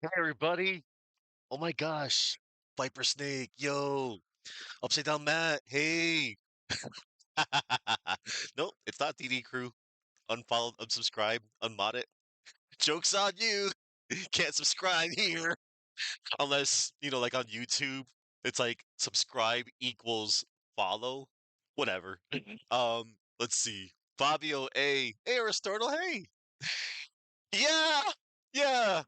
Hey everybody. Oh my gosh. Viper Snake. Yo. Upside down Matt. Hey. Nope, it's not DD Crew. Unfollowed, unsubscribe, unmod it. Joke's on you. Can't subscribe here. Unless, like on YouTube, it's like subscribe equals follow. Whatever. Let's see. Fabio A. Hey Aristartle, hey. Yeah. Yeah.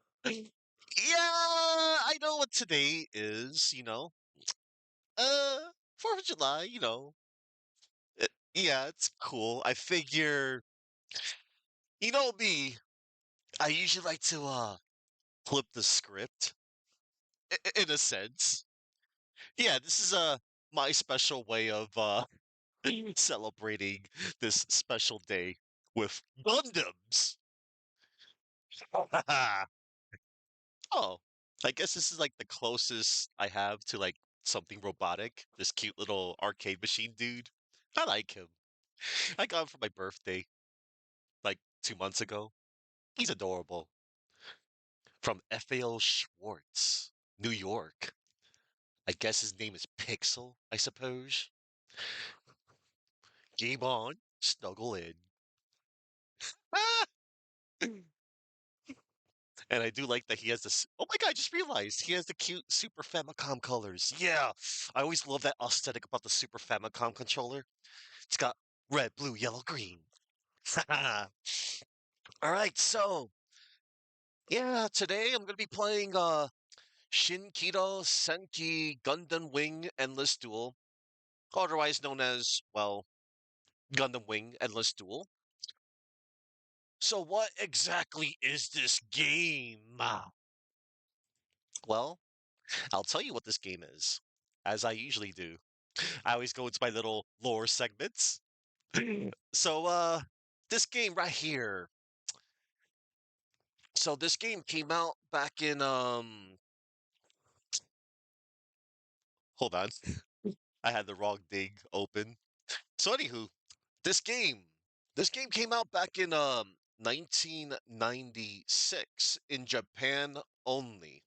Yeah, I know what today is. 4th of July. Yeah, it's cool. I figure, me, I usually like to flip the script in a sense. Yeah, this is my special way of celebrating this special day with Gundams. Oh, I guess this is like the closest I have to like something robotic. This cute little arcade machine dude. I like him. I got him for my birthday like 2 months ago. He's adorable. From FAO Schwartz, New York. I guess his name is Pixel, I suppose. Game on, snuggle in. Ah! And I do like that he has this. Oh my god, I just realized he has the cute Super Famicom colors. Yeah, I always love that aesthetic about the Super Famicom controller. It's got red, blue, yellow, green. All right, so yeah, today I'm gonna be playing Shin Senki Gundam Wing Endless Duel, otherwise known as, well, Gundam Wing Endless Duel. So what exactly is this game? Well, I'll tell you what this game is, as I usually do. I always go into my little lore segments. So this game right here. So this game came out back in hold on. I had the wrong dig open. So anywho, this game this game came out back in 1996 in Japan only.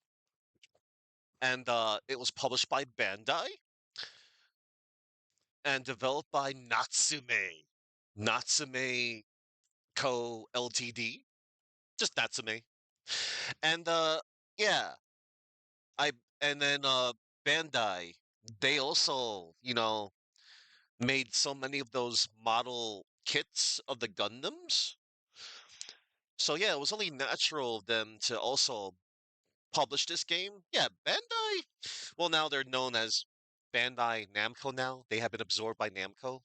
And it was published by Bandai and developed by Natsume Co. Ltd. Just Natsume. And yeah, I and then Bandai, they also, made so many of those model kits of the Gundams. So yeah, it was only natural of them to also publish this game. Yeah, Bandai. Well, now they're known as Bandai Namco now. They have been absorbed by Namco.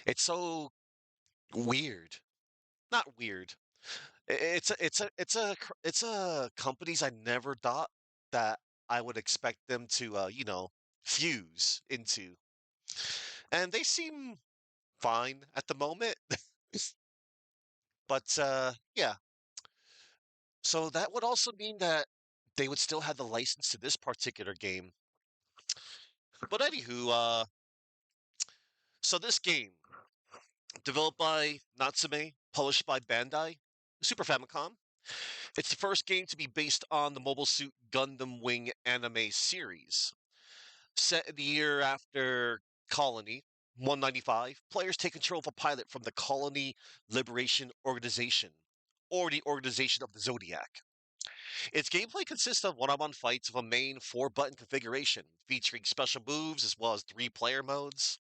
It's so weird. Not weird. It's a companies I never thought that I would expect them to fuse into. And they seem fine at the moment. But yeah. So that would also mean that they would still have the license to this particular game. But anywho, so this game, developed by Natsume, published by Bandai, Super Famicom. It's the first game to be based on the Mobile Suit Gundam Wing anime series. Set in the year after Colony 195, players take control of a pilot from the Colony Liberation Organization, or the Organization of the Zodiac. Its gameplay consists of one-on-one fights of a main 4-button configuration, featuring special moves as well as 3-player modes.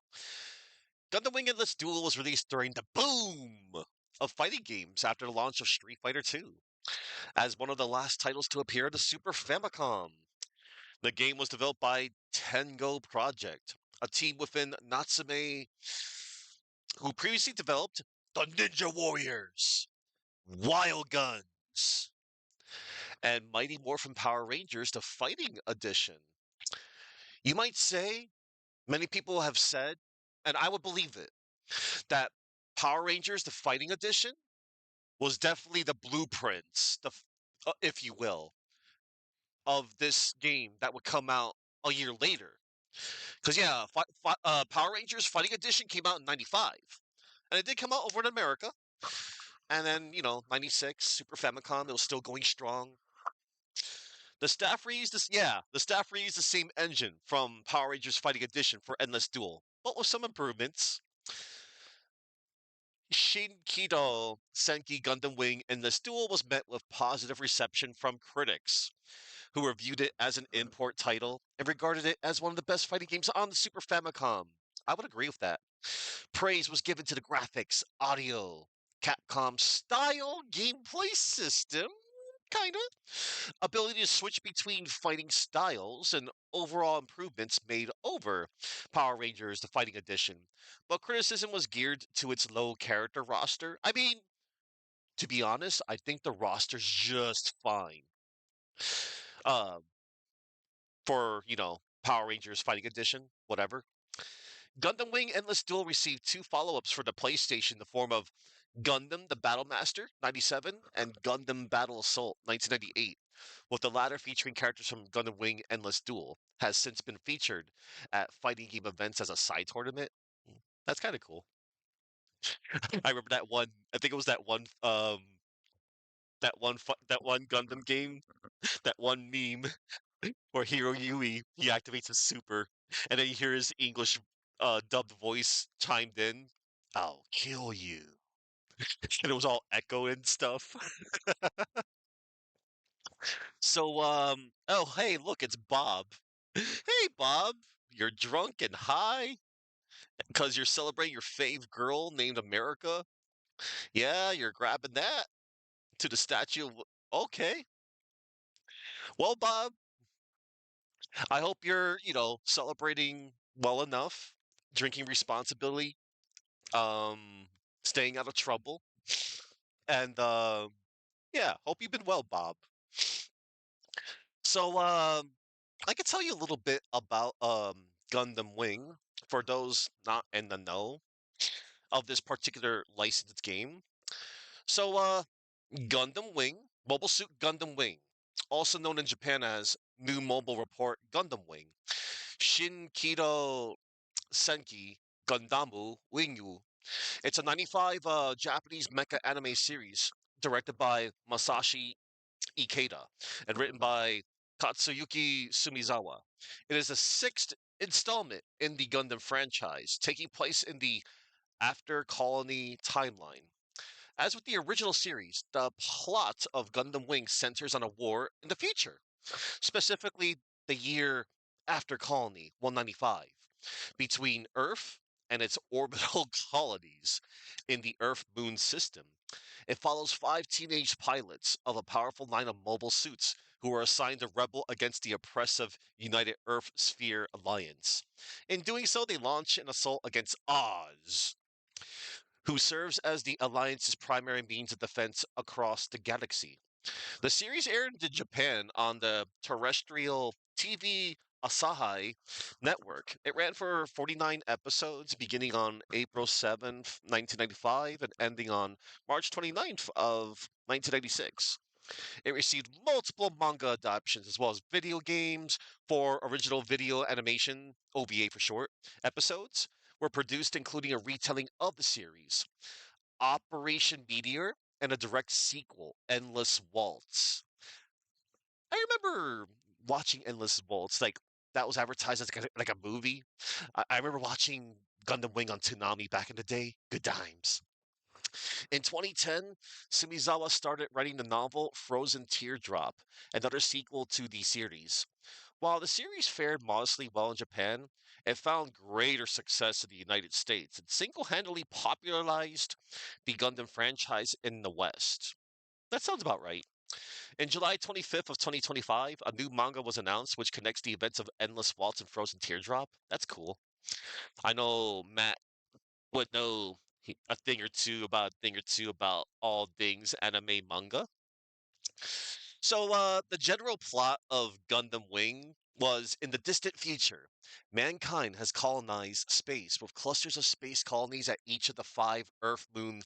Gundam Wing Endless Duel was released during the boom of fighting games after the launch of Street Fighter II, as one of the last titles to appear on the Super Famicom. The game was developed by Tengo Project, a team within Natsume who previously developed the Ninja Warriors, Wild Guns, and Mighty Morphin Power Rangers, the Fighting Edition. You might say, many people have said, and I would believe it, that Power Rangers, the Fighting Edition, was definitely the blueprints, if you will, of this game that would come out a year later. Because yeah, Power Rangers Fighting Edition came out in '95, and it did come out over in America. And then '96 Super Famicom, it was still going strong. the staff reused the same engine from Power Rangers Fighting Edition for Endless Duel, but with some improvements. Shin Kidō Senki Gundam Wing Endless Duel was met with positive reception from critics, who reviewed it as an import title and regarded it as one of the best fighting games on the Super Famicom. I would agree with that. Praise was given to the graphics, audio, Capcom style gameplay system, kinda, ability to switch between fighting styles, and overall improvements made over Power Rangers the Fighting Edition. But criticism was geared to its low character roster. I mean, to be honest, I think the roster's just fine. Um, for, Power Rangers Fighting Edition, whatever. Gundam Wing Endless Duel received two follow-ups for the PlayStation in the form of Gundam the Battle Master 97 and Gundam Battle Assault 1998, with the latter featuring characters from Gundam Wing Endless Duel, has since been featured at fighting game events as a side tournament. That's kind of cool. I remember that one. I think it was that one Gundam game, that one meme where Hiro Yui he activates his super, and then you hear his English dubbed voice chimed in. I'll kill you, and it was all echo and stuff. So, oh hey, look, it's Bob. Hey, Bob, you're drunk and high because you're celebrating your fave girl named America. Yeah, you're grabbing that to the statue. Okay, well, Bob, I hope you're, celebrating well enough, drinking responsibly, um, staying out of trouble, and yeah, hope you've been well, Bob. So, I could tell you a little bit about Gundam Wing for those not in the know of this particular licensed game. So, Gundam Wing, Mobile Suit Gundam Wing, also known in Japan as New Mobile Report Gundam Wing, Shin Kidō Senki Gundamu Wingyu. It's a 95 Japanese mecha anime series directed by Masashi Ikeda and written by Katsuyuki Sumizawa. It is the sixth installment in the Gundam franchise, taking place in the After Colony timeline. As with the original series, the plot of Gundam Wing centers on a war in the future, specifically the year after Colony 195, between Earth and its orbital colonies in the Earth Moon system. It follows five teenage pilots of a powerful line of mobile suits who are assigned to rebel against the oppressive United Earth Sphere Alliance. In doing so, they launch an assault against Oz, who serves as the Alliance's primary means of defense across the galaxy. The series aired in Japan on the terrestrial TV Asahi network. It ran for 49 episodes, beginning on April 7th, 1995, and ending on March 29th of 1996. It received multiple manga adaptations as well as video games for original video animation, OVA for short, episodes were produced, including a retelling of the series, Operation Meteor, and a direct sequel, Endless Waltz. I remember watching Endless Waltz, like that was advertised as like a movie. I remember watching Gundam Wing on Toonami back in the day. Good times. In 2010, Sumizawa started writing the novel Frozen Teardrop, another sequel to the series. While the series fared modestly well in Japan, it found greater success in the United States and single-handedly popularized the Gundam franchise in the West. That sounds about right. In July 25th of 2025, a new manga was announced which connects the events of Endless Waltz and Frozen Teardrop. That's cool. I know Matt would know a thing or two about all things anime manga. So, the general plot of Gundam Wing was in the distant future. Mankind has colonized space with clusters of space colonies at each of the five Earth Moon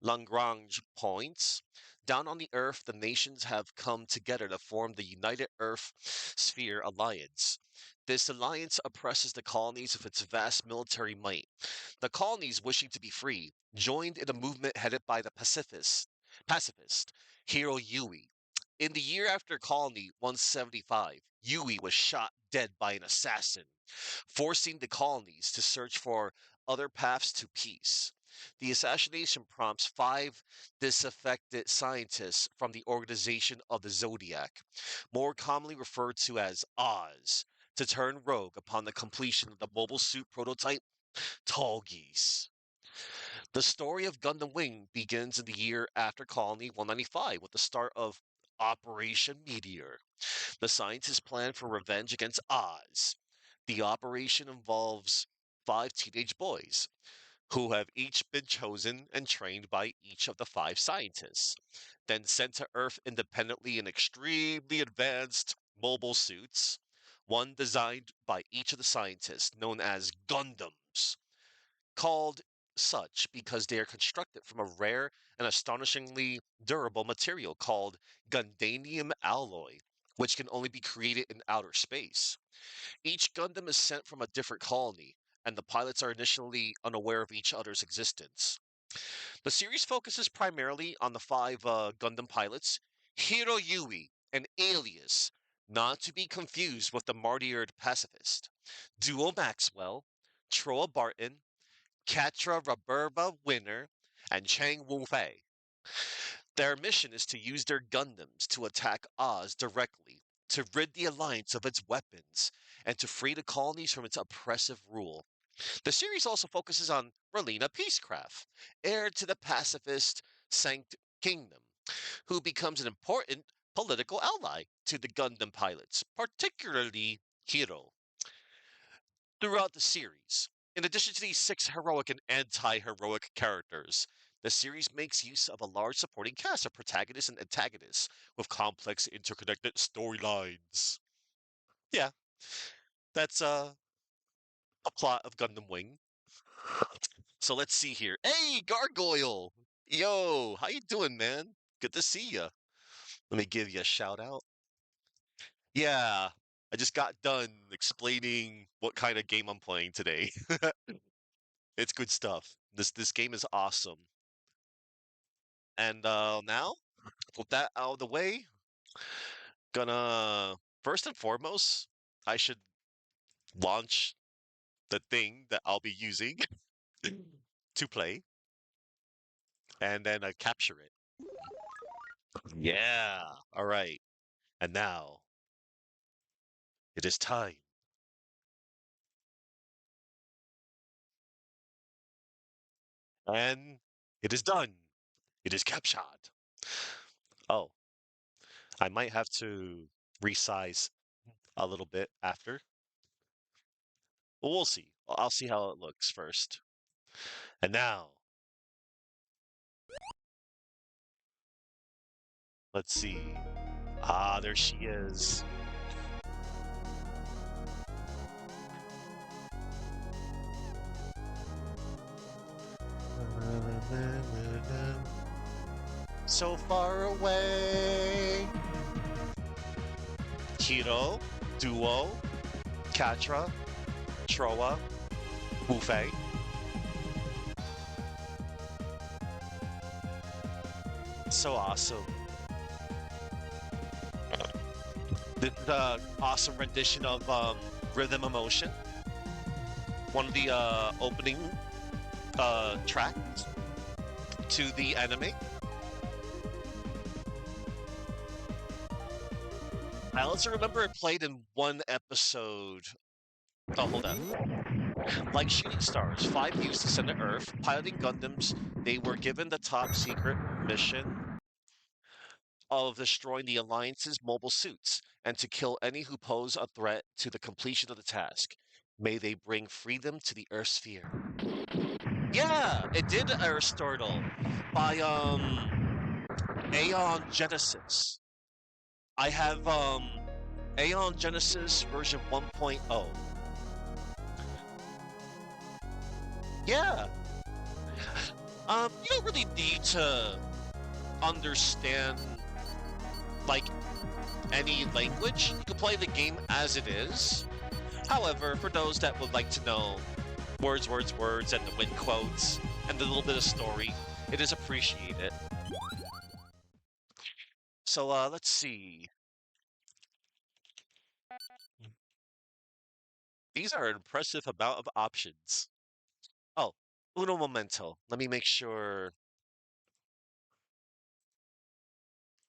Lagrange points. Down on the Earth, the nations have come together to form the United Earth Sphere Alliance. This alliance oppresses the colonies with its vast military might. The colonies, wishing to be free, joined in a movement headed by the pacifist Hiro Yui. In the year after Colony 175, Yui was shot dead by an assassin, forcing the colonies to search for other paths to peace. The assassination prompts five disaffected scientists from the Organization of the Zodiac, more commonly referred to as Oz, to turn rogue upon the completion of the mobile suit prototype Tall Geese. The story of Gundam Wing begins in the year after Colony 195 with the start of Operation Meteor. The scientists plan for revenge against Oz. The operation involves five teenage boys who have each been chosen and trained by each of the five scientists, then sent to Earth independently in extremely advanced mobile suits, one designed by each of the scientists, known as Gundams, called such because they are constructed from a rare and astonishingly durable material called Gundanium alloy, which can only be created in outer space. Each Gundam is sent from a different colony, and the pilots are initially unaware of each other's existence. The series focuses primarily on the five Gundam pilots: Hiro Yui, an alias, not to be confused with the martyred pacifist; Duo Maxwell, Troa Barton, Katra Raburba Winner, and Chang Wu-fei. Their mission is to use their Gundams to attack Oz directly, to rid the Alliance of its weapons, and to free the colonies from its oppressive rule. The series also focuses on Relina Peacecraft, heir to the pacifist Sankt Kingdom, who becomes an important political ally to the Gundam pilots, particularly Kidō. Throughout the series, in addition to these six heroic and anti-heroic characters, the series makes use of a large supporting cast of protagonists and antagonists with complex interconnected storylines. Yeah, that's a plot of Gundam Wing. So let's see here. Hey, Gargoyle! Yo, how you doing, man? Good to see you. Let me give you a shout out. Yeah, I just got done explaining what kind of game I'm playing today. It's good stuff. This game is awesome. And now, with that out of the way, gonna first and foremost, I should launch the thing that I'll be using to play, and then capture it. Yeah. All right. And now it is time. And it is done. It is captured. Oh, I might have to resize a little bit after. But we'll see. I'll see how it looks first. And now, let's see. Ah, there she is. So far away. Kidō, Duo, Katra, Troa, Wu-fei. So awesome. This is an awesome rendition of Rhythm Emotion, one of the opening tracks to the anime. I also remember it played in one episode. Oh, hold on. Like shooting stars, five used to send to Earth, piloting Gundams. They were given the top secret mission of destroying the Alliance's mobile suits and to kill any who pose a threat to the completion of the task. May they bring freedom to the Earth sphere. Yeah, it did Aristotle by Aeon Genesis. I have Aeon Genesis version 1.0. Yeah. You don't really need to understand like any language. You can play the game as it is. However, for those that would like to know words, and the win quotes, and the little bit of story, it is appreciated. So let's see. These are an impressive amount of options. Oh, uno momento. Let me make sure.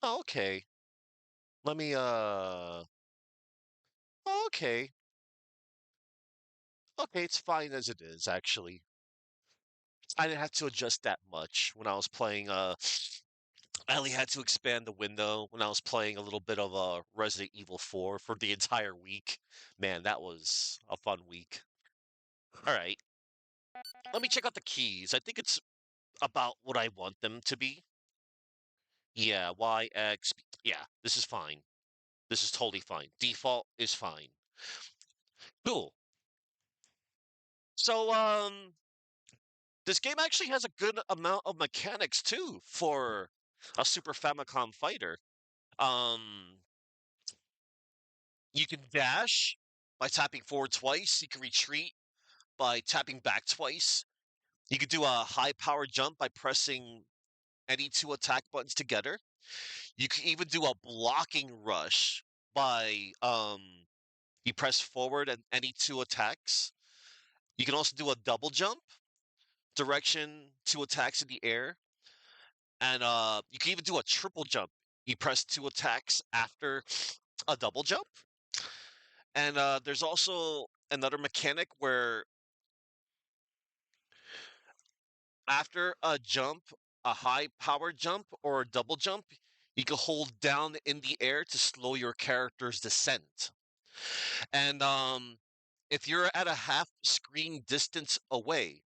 Oh, okay. Let me okay. Okay, it's fine as it is, actually. I didn't have to adjust that much when I was playing I only had to expand the window when I was playing a little bit of Resident Evil 4 for the entire week. Man, that was a fun week. All right. Let me check out the keys. I think it's about what I want them to be. Yeah, Y, X. Yeah, this is fine. This is totally fine. Default is fine. Cool. So, this game actually has a good amount of mechanics too for a Super Famicom fighter. Um, you can dash by tapping forward twice. You can retreat by tapping back twice. You can do a high power jump by pressing any two attack buttons together. You can even do a blocking rush by you press forward and any two attacks. You can also do a double jump, direction two attacks in the air, and you can even do a triple jump. You press two attacks after a double jump. And there's also another mechanic where after a jump, a high power jump or a double jump, you can hold down in the air to slow your character's descent. And if you're at a half screen distance away,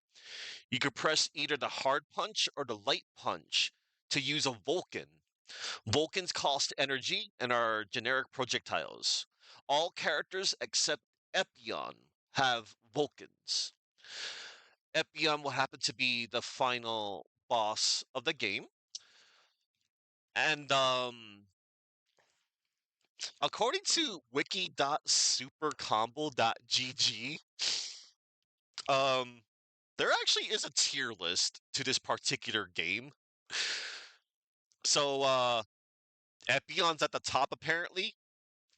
you could press either the hard punch or the light punch to use a Vulcan. Vulcans cost energy and are generic projectiles. All characters except Epion have Vulcans. Epion will happen to be the final boss of the game. And according to wiki.supercombo.gg, um, there actually is a tier list to this particular game. So Epion's at the top apparently,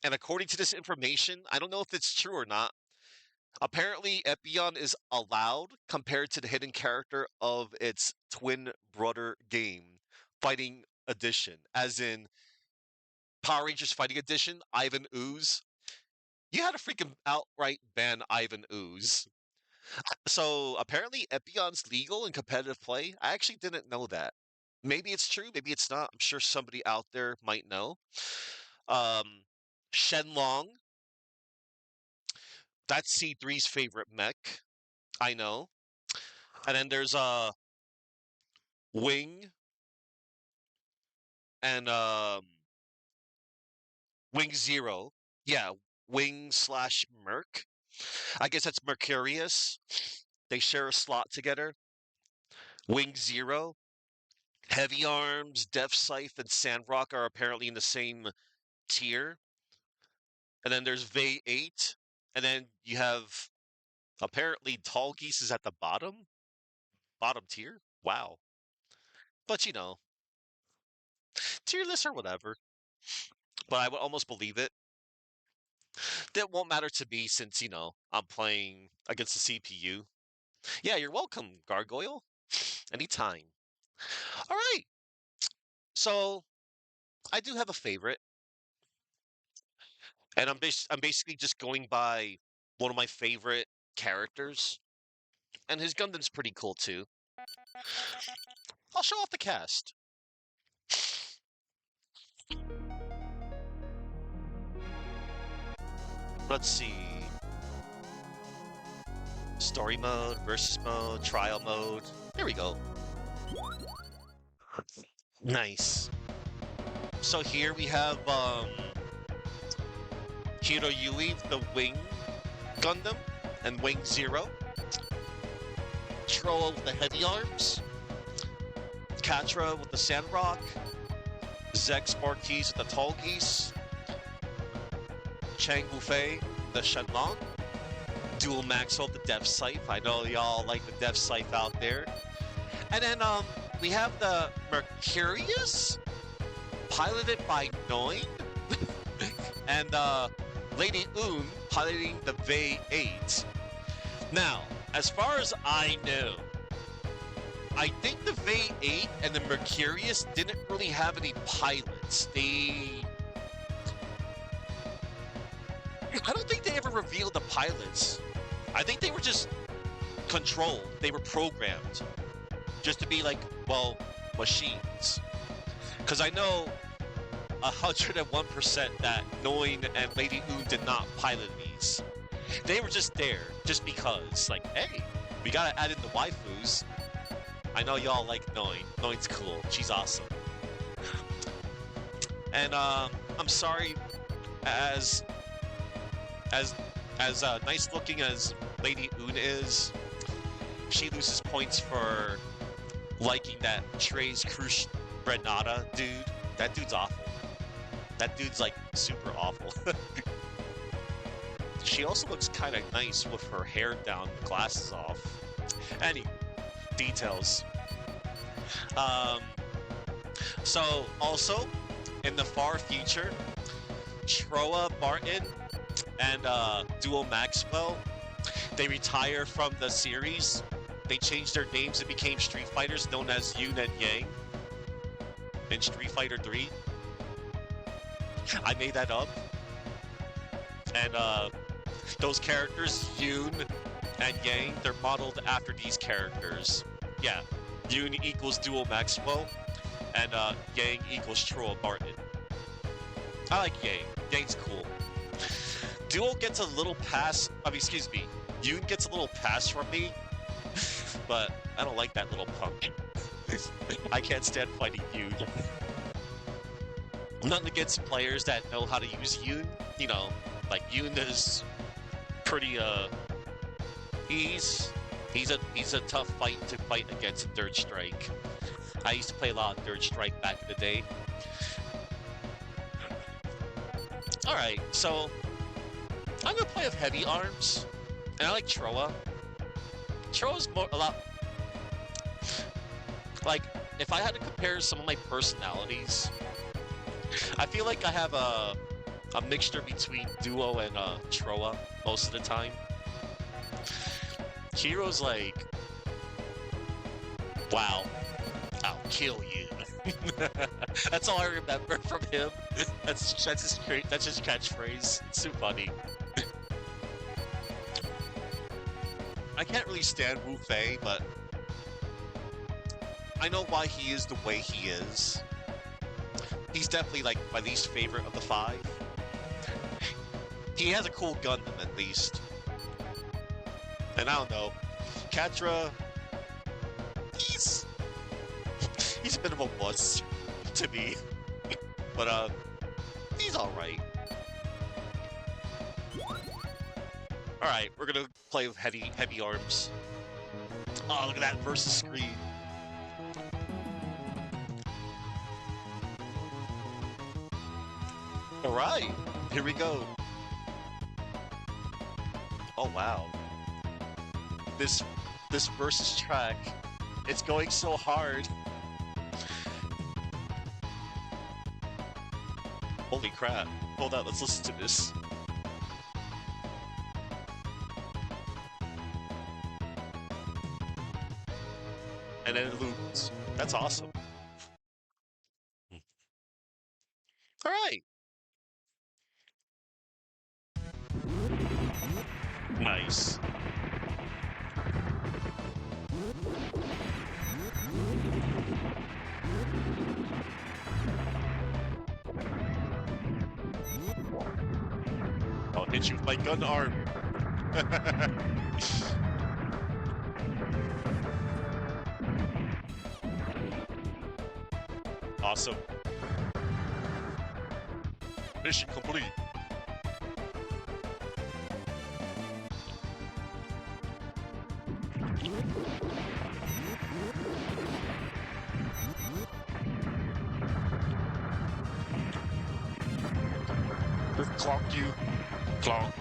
and according to this information, I don't know if it's true or not. Apparently, Epion is allowed compared to the hidden character of its twin brother game, Fighting Edition, as in Power Rangers Fighting Edition, Ivan Ooze. You had to freaking outright ban Ivan Ooze. So apparently, Epion's legal in competitive play. I actually didn't know that. Maybe it's true, maybe it's not. I'm sure somebody out there might know. Um, Shenlong, that's C3's favorite mech. I know. And then there's Wing and Wing Zero. Yeah, Wing slash Merc. I guess that's Mercurius. They share a slot together. Wing Zero. Heavy Arms, Death Scythe, and Sandrock are apparently in the same tier. And then there's Vay 8. And then you have apparently Tall Geese is at the bottom. Bottom tier. Wow. But tier lists or whatever. But I would almost believe it. That won't matter to me since, I'm playing against the CPU. Yeah, you're welcome, Gargoyle. Anytime. All right. So I do have a favorite, and I'm basically just going by one of my favorite characters, and his Gundam's pretty cool too. I'll show off the cast. Let's see. Story mode, versus mode, trial mode. Here we go. Nice. So here we have Kidō Yui, the Wing Gundam, and Wing Zero. Troll with the heavy arms. Katra with the Sandrock. Zex Marquis with the Tall Geese. Chang Wufei, the Shenlong. Dual Maxwell with the Death Scythe. I know y'all like the Death Scythe out there. And then we have the Mercurius. piloted by Noin, and Lady Un piloting the Vey 8. Now, as far as I know, I think the Vey 8 and the Mercurius didn't really have any pilots. I don't think they ever revealed the pilots. I think they were just controlled. They were programmed just to be like, well, machines. Because I know 101% that Noin and Lady Un did not pilot these. They were just there, just because. Like, hey, we gotta add in the waifus. I know y'all like Noin. Noin's cool. She's awesome. And I'm sorry, as nice looking as Lady Un is, she loses points for liking that Trey's Crush Renata dude. That dude's awful. That dude's like super awful. She also looks kind of nice with her hair down, the glasses off. Any details. So also in the far future, Troa Martin and Duel Maxwell, they retire from the series. They changed their names and became Street Fighters, known as Yun and Yang in Street Fighter 3. I made that up. And those characters, Yun and Yang, they're modeled after these characters. Yeah, Yun equals Duel Maxwell, and Yang equals Troa Martin. I like Yang. Yang's cool. Duel gets a little pass. Excuse me. Yun gets a little pass from me, but I don't like that little punk. I can't stand fighting Yun. Nothing against players that know how to use Yun. You know, like Yun is pretty. He's a tough fight to fight against in Third Strike. I used to play a lot of Third Strike back in the day. All right, so I'm gonna play with heavy arms, and I like Troa. Troa's a lot like, if I had to compare some of my personalities, I feel like I have a mixture between Duo and Troa most of the time. Hiro's like, wow, I'll kill you. That's all I remember from him. That's his catchphrase. It's too funny. I can't really stand Wu Fei, but I know why he is the way he is. He's definitely like my least favorite of the 5. He has a cool Gundam at least. And I don't know, Katra, he's a bit of a wuss to me, but he's all right. All right, we're gonna play with heavy arms. Oh, look at that versus screen. All right, here we go. Oh wow. This versus track, it's going so hard. Holy crap. Hold on, let's listen to this. And then it loops. That's awesome. Alright. Nice. I'll hit you with my gun arm. Awesome. Mission complete. Just clonked you. Clonk.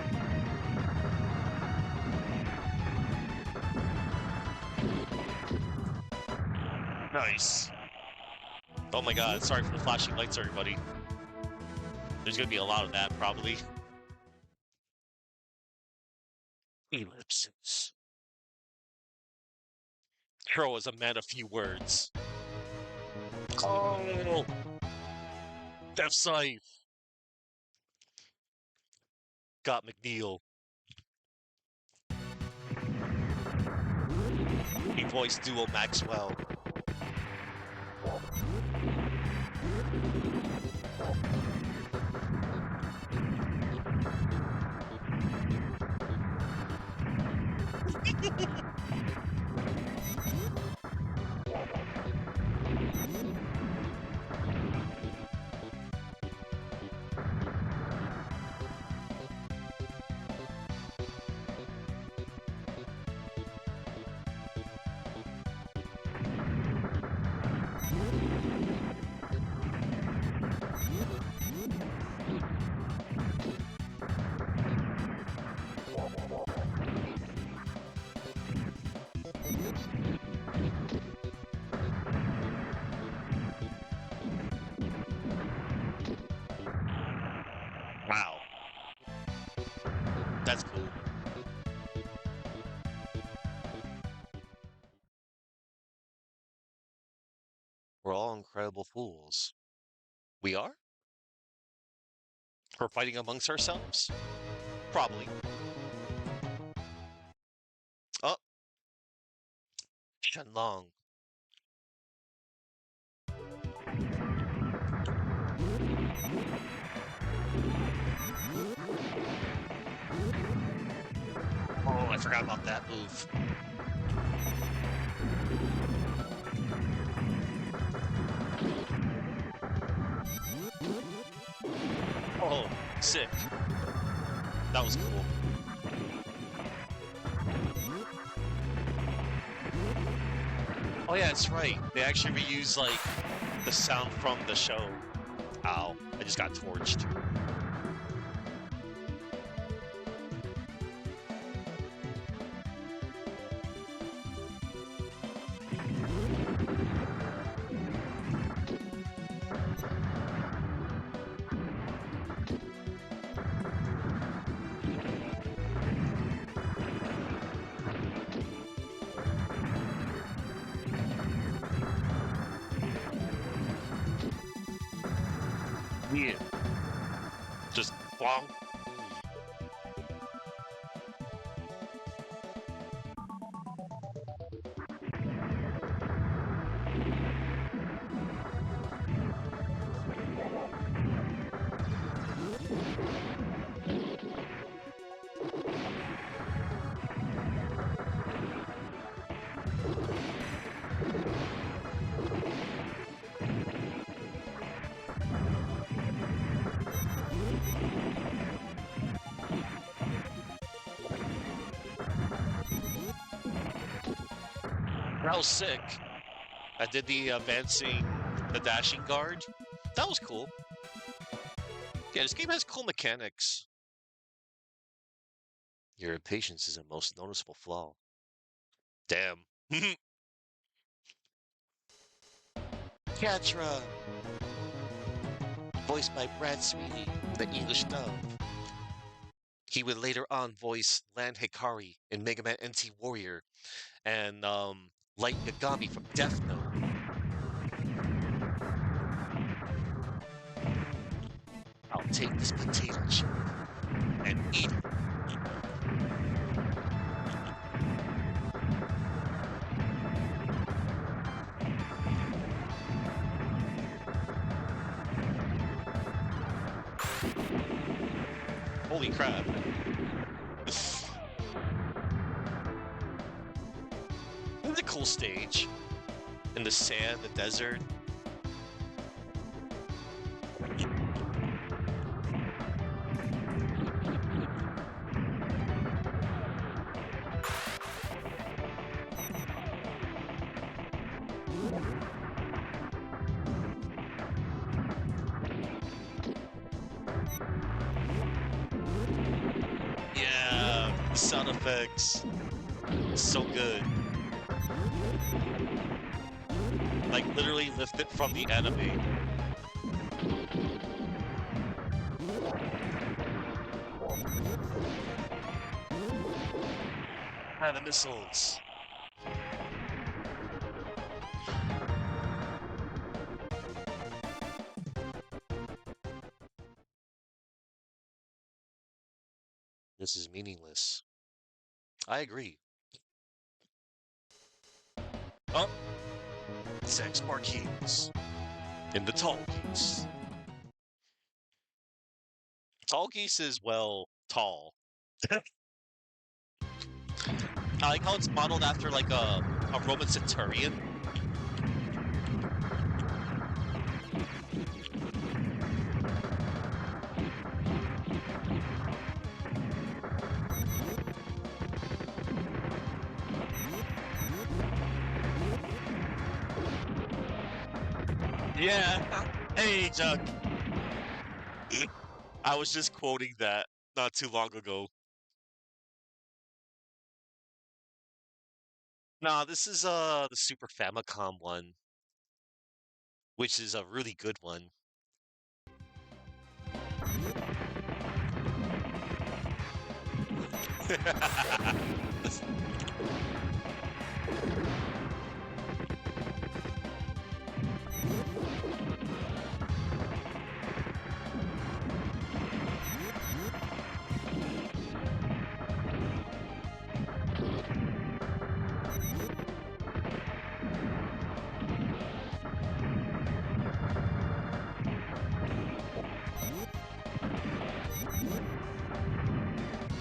Nice. Oh my god, sorry for the flashing lights, everybody. There's gonna be a lot of that, probably. Ellipses. Crow is a man of few words. Oh! Death Scythe! Got McNeil. He voiced Duel Maxwell. Wow. That's cool. We're all incredible fools. We are? We're fighting amongst ourselves? Probably. Oh, Shenlong. Oh, I forgot about that move. Oh, sick. That was cool. Oh yeah, that's right. They actually reuse, like, the sound from the show. Ow, I just got torched. Yeah. Just bonk. That was sick. I did the advancing, the dashing guard. That was cool. Yeah, this game has cool mechanics. Your impatience is a most noticeable flaw. Damn. Catra! Voiced by Brad Sweeney, the English dub. He would later on voice Land Hikari in Mega Man NT Warrior and Light Yagami from Death Note. I'll take this potato chip and eat it. Holy crap. This is a cool stage. In the sand, the desert. Yeah, the sound effects. It's so good. Like, literally lifted from the anime. Ah, the missiles. This is meaningless. I agree. Oh, sex marquees. In the tall geese. Tall geese is, well, tall. I like how it's modeled after, like, a Roman centurion. Yeah. Hey, Chuck. I was just quoting that not too long ago. Nah, this is the Super Famicom one, which is a really good one.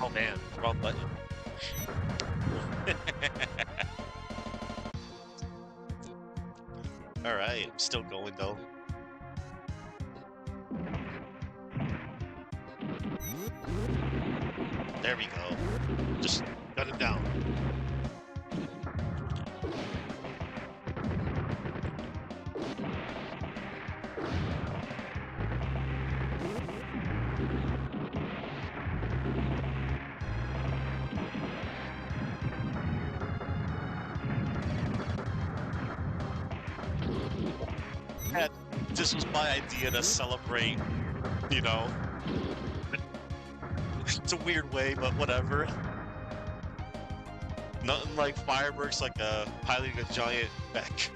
Oh man, wrong button. Alright, I'm still going though. There we go. Just gun him down. And this was my idea to celebrate, you know. It's a weird way, but whatever. Nothing like fireworks, like piloting a giant mech.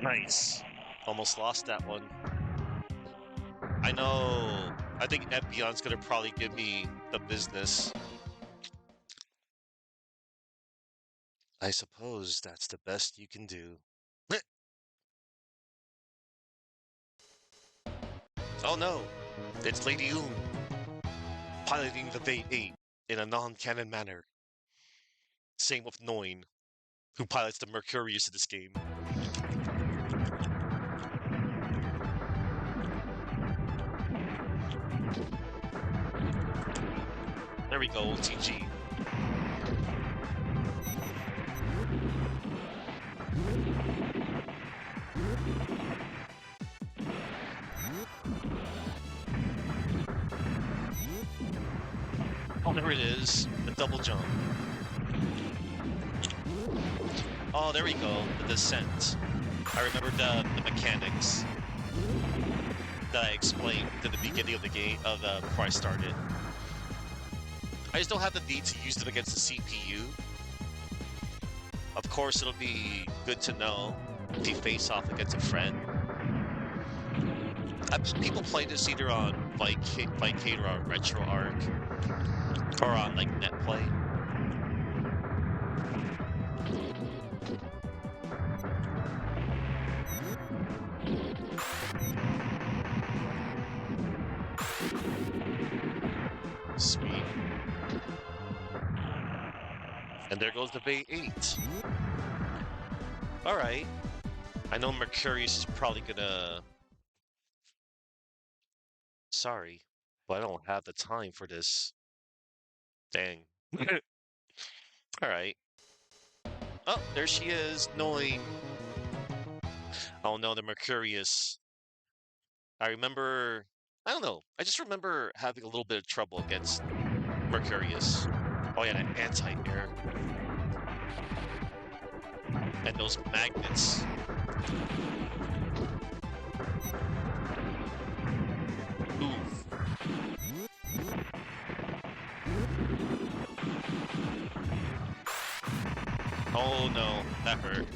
Nice. Almost lost that one. I know. I think Epion's gonna probably give me the business. I suppose that's the best you can do. Oh no! It's Lady Oon, piloting the Bait 8 in a non-canon manner. Same with Noin, who pilots the Mercurius in this game. There we go, TG. Oh, there it is. The double jump. Oh, there we go. The descent. I remember the mechanics that I explained at the beginning of the game, before I started. I just don't have the need to use them against the CPU. Of course, it'll be good to know if you face off against a friend. People play this either on Vicade or on RetroArch, or on like NetPlay. Sweet. And there goes the Bay 8. Alright. I know Mercurius is probably gonna... Sorry, but I don't have the time for this. Dang. Alright. Oh, there she is, knowing... Oh no, the Mercurius. I remember... I don't know. I just remember having a little bit of trouble against Mercurius. Oh yeah, that anti-air. And those magnets. Oof. Oh no, that hurt.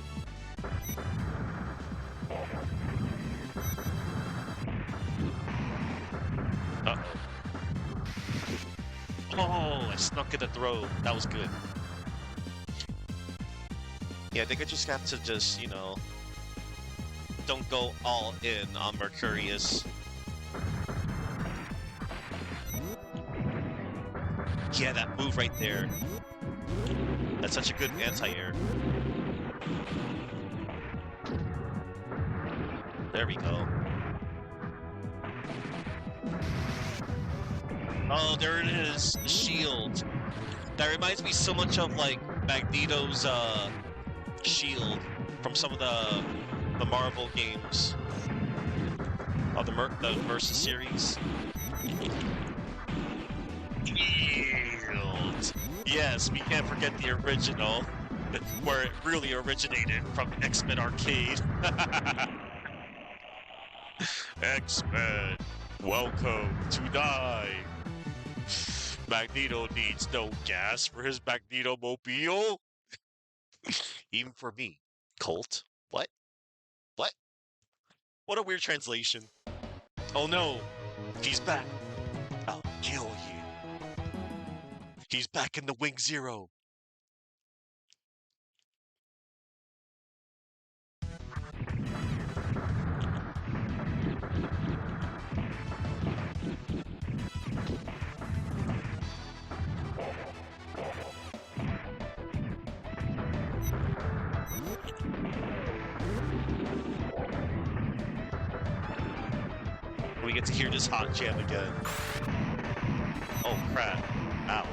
Uh-oh. Oh, I snuck in the throw. That was good. Yeah, I think I just have to just, you know, don't go all in on Mercurius. Yeah, that move right there. That's such a good anti-air. There we go. Oh, there it is. The shield. That reminds me so much of, like, Magneto's, shield from some of the Marvel games. Of the Versus series. Shield. Yes, we can't forget the original, where it really originated from X-Men Arcade. X-Men, welcome to die. Magneto needs no gas for his Magneto-mobile. Even for me. Colt? What? What? What a weird translation. Oh no, he's back. I'll kill you. He's back in the Wing Zero. We get to hear this hot jam again. Oh crap. Ow.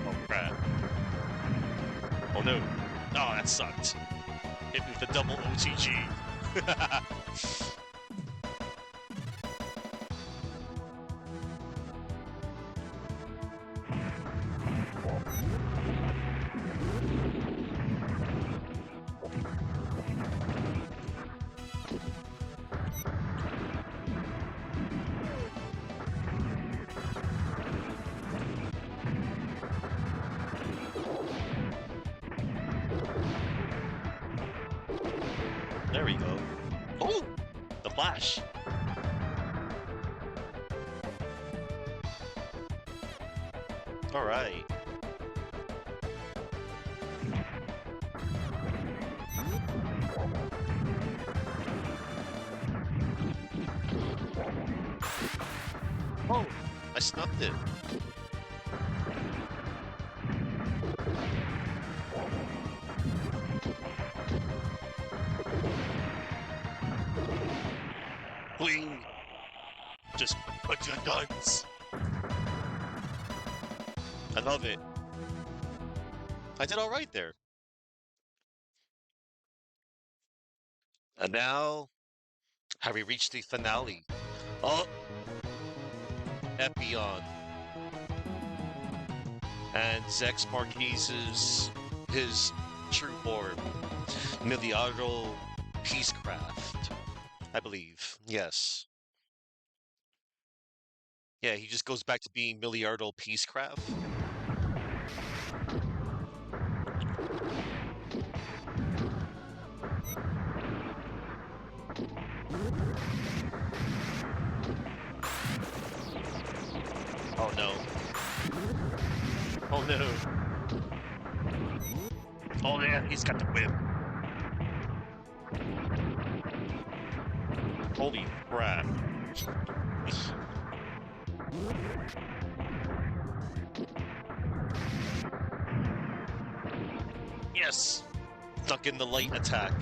Oh crap. Oh no. Oh, that sucked. Hit me with the double OTG. There we go. Oh! The flash! Alright. Oh! I snuffed it. Bling! Just put your guns! I love it. I did alright there. And now, have we reached the finale? Oh! Epion. And Zex Marquise's his true form. Miliardo Peacecraft. I believe. Yes. Yeah, he just goes back to being Miliardo Peacecraft. Oh no. Oh no. Oh yeah, he's got the whip. Holy crap. Yes! Stuck in the light attack.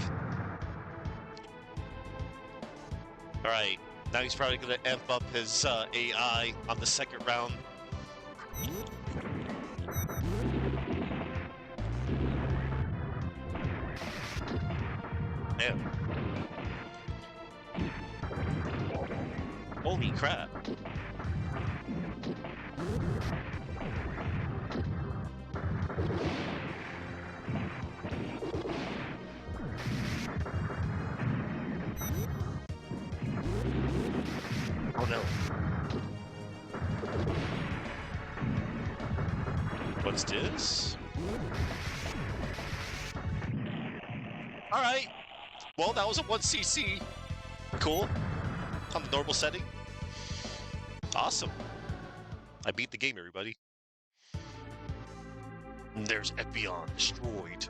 Alright, now he's probably gonna amp up his AI on the second round. Damn. Holy crap. Oh no. What's this? Alright. Well, that was a 1cc. Cool. On the normal setting. Awesome. I beat the game, everybody. And there's Epion destroyed.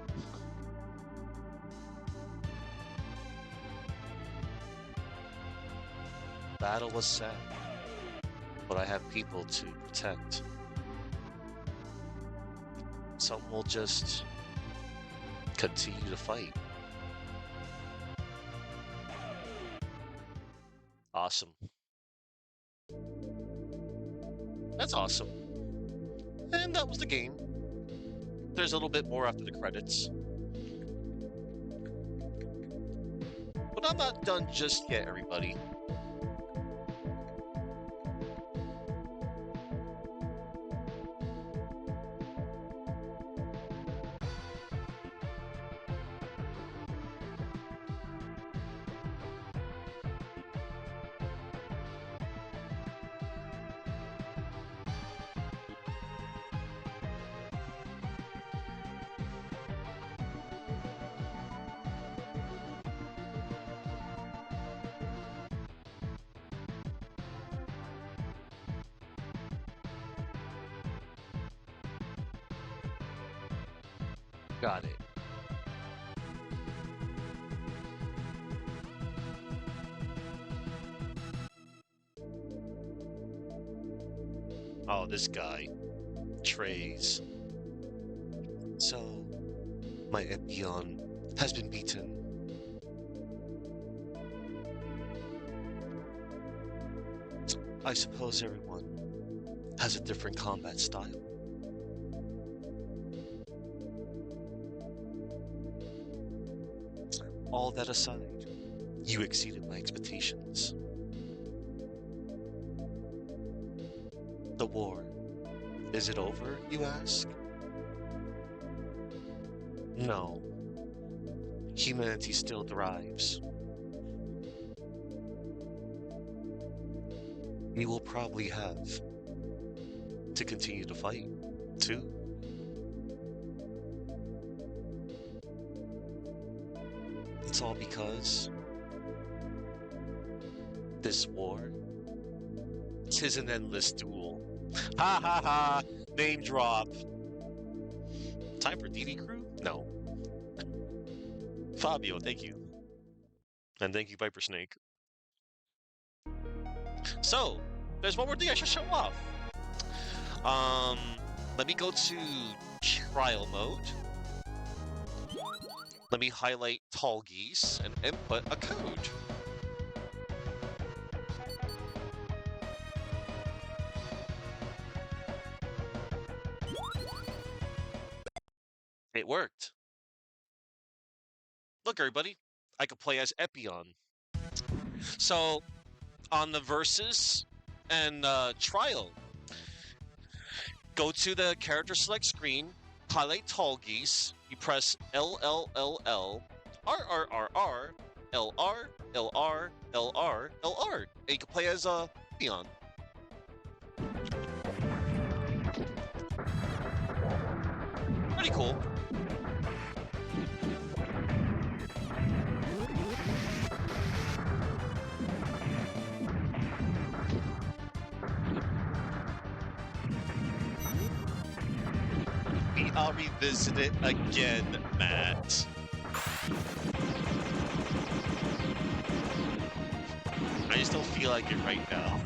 Battle was sad, but I have people to protect. Some will just continue to fight. Awesome. That's awesome. And that was the game. There's a little bit more after the credits. But I'm not done just yet, everybody. Got it. Oh, this guy. Trays. So, my Epion has been beaten. I suppose everyone has a different combat style. All that aside, you exceeded my expectations. The war, is it over, you ask? No. Humanity still thrives. We will probably have to continue to fight, too. It's all because this war, 'tis an endless duel. Ha ha ha! Name drop. Time for DD Crew? No. Fabio, thank you. And thank you, Viper Snake. So, there's one more thing I should show off. Let me go to trial mode. Let me highlight Tall Geese and input a code. It worked. Look, everybody, I could play as Epion. So, on the Versus and Trial, go to the character select screen, highlight Tall Geese, you press LLLL, RRRR, LR, LR, LR, LR, and you can play as Epion. Pretty cool. I'll revisit it again, Matt. I just don't feel like it right now.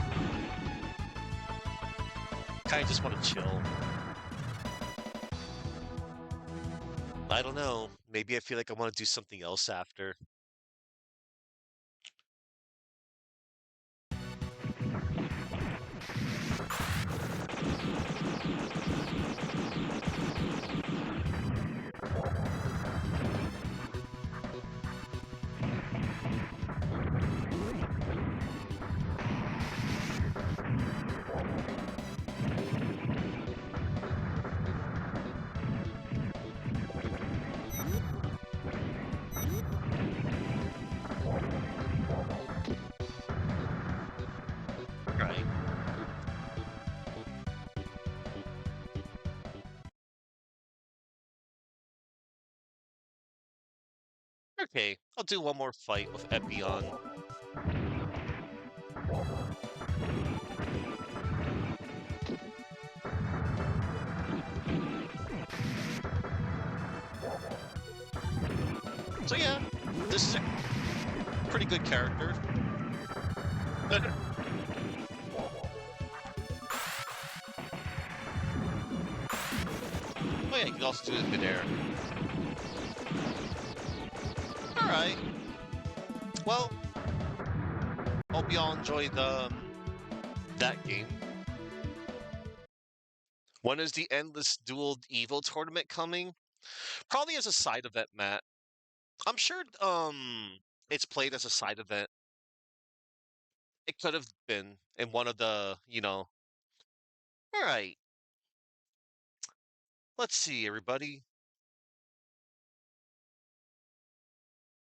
Kind of just want to chill. I don't know. Maybe I feel like I want to do something else after. Right. Okay, I'll do one more fight with Epion. So yeah, this is a pretty good character. Oh yeah, you can also do it in midair. Alright. Well, hope y'all enjoyed that game. When is the Endless Duel Evo tournament coming? Probably as a side event, Matt. I'm sure it's played as a side event. It could have been in one of the. Alright. Let's see, everybody.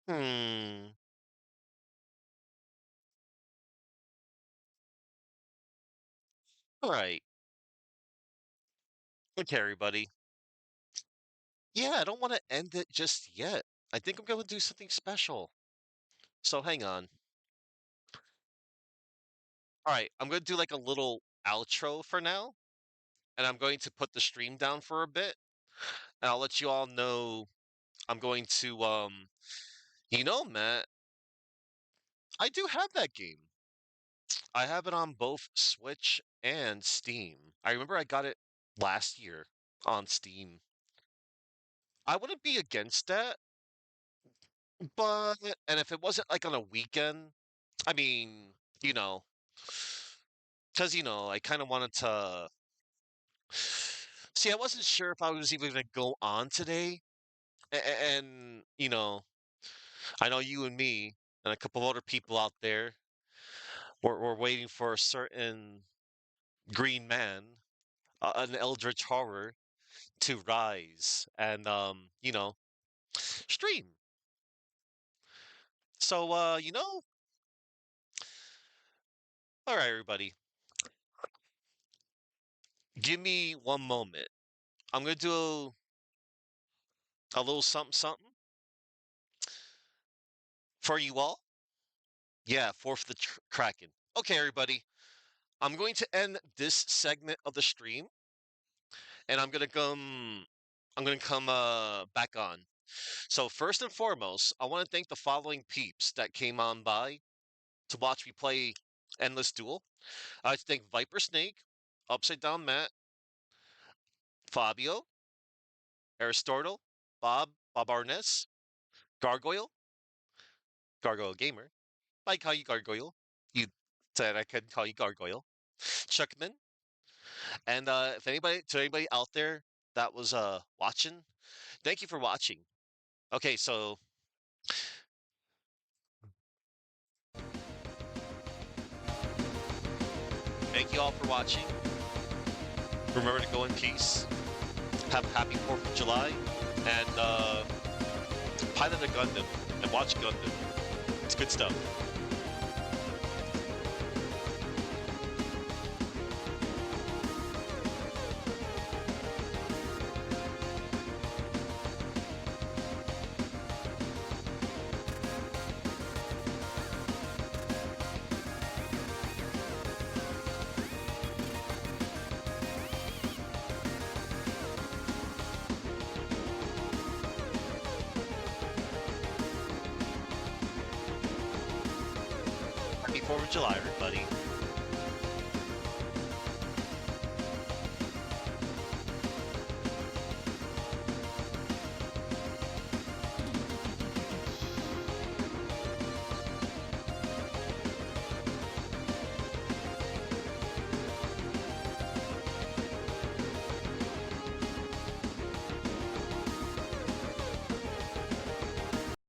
Hmm. Alright. Okay, everybody. Yeah, I don't want to end it just yet. I think I'm going to do something special. So hang on. All right, I'm going to do like a little outro for now, and I'm going to put the stream down for a bit, and I'll let you all know I'm going to Matt, I do have that game. I have it on both Switch and Steam. I remember I got it last year on Steam. I wouldn't be against that, but and if it wasn't like on a weekend, I mean, you know, because I kind of wanted to see. I wasn't sure if I was even going to go on today, and I know you and me and a couple of other people out there were waiting for a certain green man, an eldritch horror, to rise and stream. So all right, everybody, give me one moment. I'm gonna do a little something something for you all. Yeah, for the Kraken. Okay, everybody. I'm going to end this segment of the stream, and I'm gonna come back on. So first and foremost, I want to thank the following peeps that came on by to watch me play Endless Duel. I'd like to thank Viper Snake, Upside Down Matt, Fabio, Aristotle, Bob Arness, Gargoyle, Gargoyle Gamer. I call you Gargoyle. You said I could call you Gargoyle. Chuckman, and if anybody out there that was watching, thank you for watching. Okay, so thank you all for watching. Remember to go in peace. Have a happy 4th of July, and pilot a Gundam and watch Gundam. It's good stuff. 4th of July, everybody.